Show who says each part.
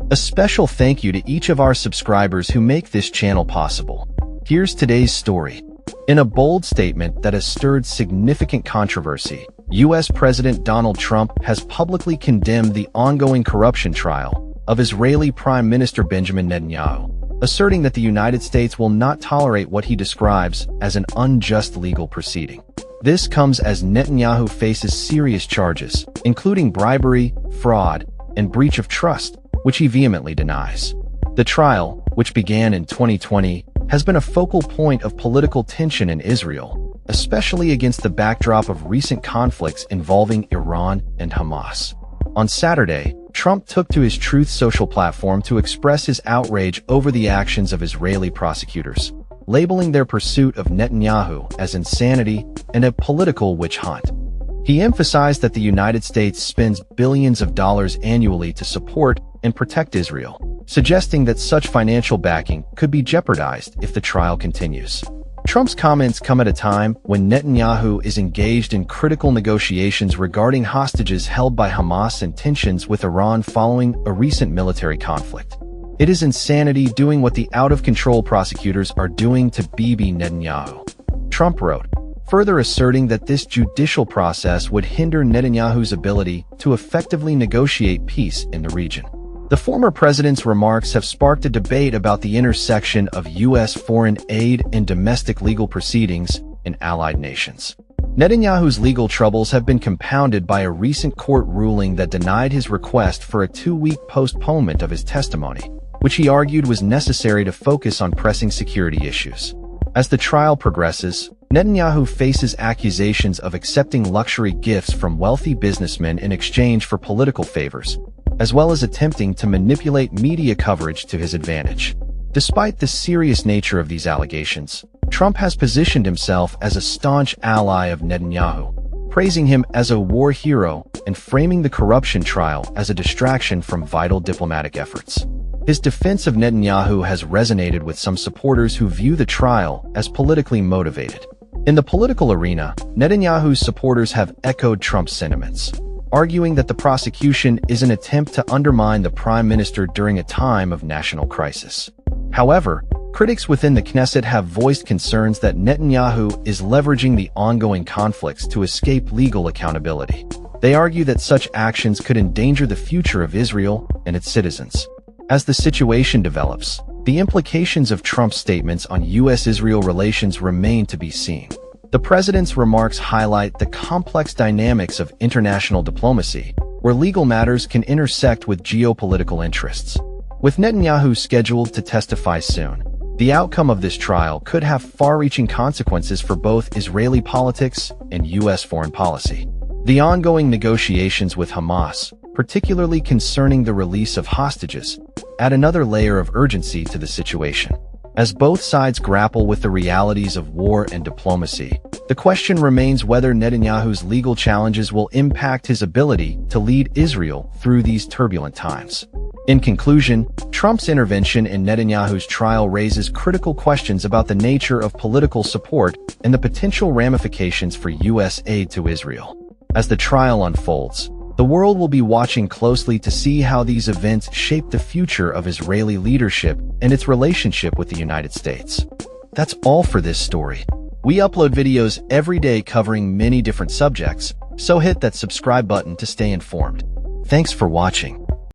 Speaker 1: A special thank you to each of our subscribers who make this channel possible. Here's today's story. In a bold statement that has stirred significant controversy, U.S. President Donald Trump has publicly condemned the ongoing corruption trial of Israeli Prime Minister Benjamin Netanyahu, asserting that the United States will not tolerate what he describes as an unjust legal proceeding. This comes as Netanyahu faces serious charges, including bribery, fraud, and breach of trust, which he vehemently denies. The trial, which began in 2020, has been a focal point of political tension in Israel, especially against the backdrop of recent conflicts involving Iran and Hamas. On Saturday, Trump took to his Truth Social platform to express his outrage over the actions of Israeli prosecutors, labeling their pursuit of Netanyahu as insanity and a political witch hunt. He emphasized that the United States spends billions of dollars annually to support and protect Israel, suggesting that such financial backing could be jeopardized if the trial continues. Trump's comments come at a time when Netanyahu is engaged in critical negotiations regarding hostages held by Hamas and tensions with Iran following a recent military conflict. It is insanity doing what the out-of-control prosecutors are doing to Bibi Netanyahu, Trump wrote, further asserting that this judicial process would hinder Netanyahu's ability to effectively negotiate peace in the region. The former president's remarks have sparked a debate about the intersection of U.S. foreign aid and domestic legal proceedings in allied nations. Netanyahu's legal troubles have been compounded by a recent court ruling that denied his request for a 2-week postponement of his testimony, which he argued was necessary to focus on pressing security issues. As the trial progresses, Netanyahu faces accusations of accepting luxury gifts from wealthy businessmen in exchange for political favors, as well as attempting to manipulate media coverage to his advantage. Despite the serious nature of these allegations, Trump has positioned himself as a staunch ally of Netanyahu, praising him as a war hero and framing the corruption trial as a distraction from vital diplomatic efforts. His defense of Netanyahu has resonated with some supporters who view the trial as politically motivated. In the political arena, Netanyahu's supporters have echoed Trump's sentiments, arguing that the prosecution is an attempt to undermine the prime minister during a time of national crisis. However, critics within the Knesset have voiced concerns that Netanyahu is leveraging the ongoing conflicts to escape legal accountability. They argue that such actions could endanger the future of Israel and its citizens. As the situation develops, the implications of Trump's statements on U.S.-Israel relations remain to be seen. The president's remarks highlight the complex dynamics of international diplomacy, where legal matters can intersect with geopolitical interests. With Netanyahu scheduled to testify soon, the outcome of this trial could have far-reaching consequences for both Israeli politics and U.S. foreign policy. The ongoing negotiations with Hamas, particularly concerning the release of hostages, add another layer of urgency to the situation. As both sides grapple with the realities of war and diplomacy, the question remains whether Netanyahu's legal challenges will impact his ability to lead Israel through these turbulent times. In conclusion, Trump's intervention in Netanyahu's trial raises critical questions about the nature of political support and the potential ramifications for U.S. aid to Israel. As the trial unfolds, the world will be watching closely to see how these events shape the future of Israeli leadership and its relationship with the United States. That's all for this story. We upload videos every day covering many different subjects, so hit that subscribe button to stay informed. Thanks for watching.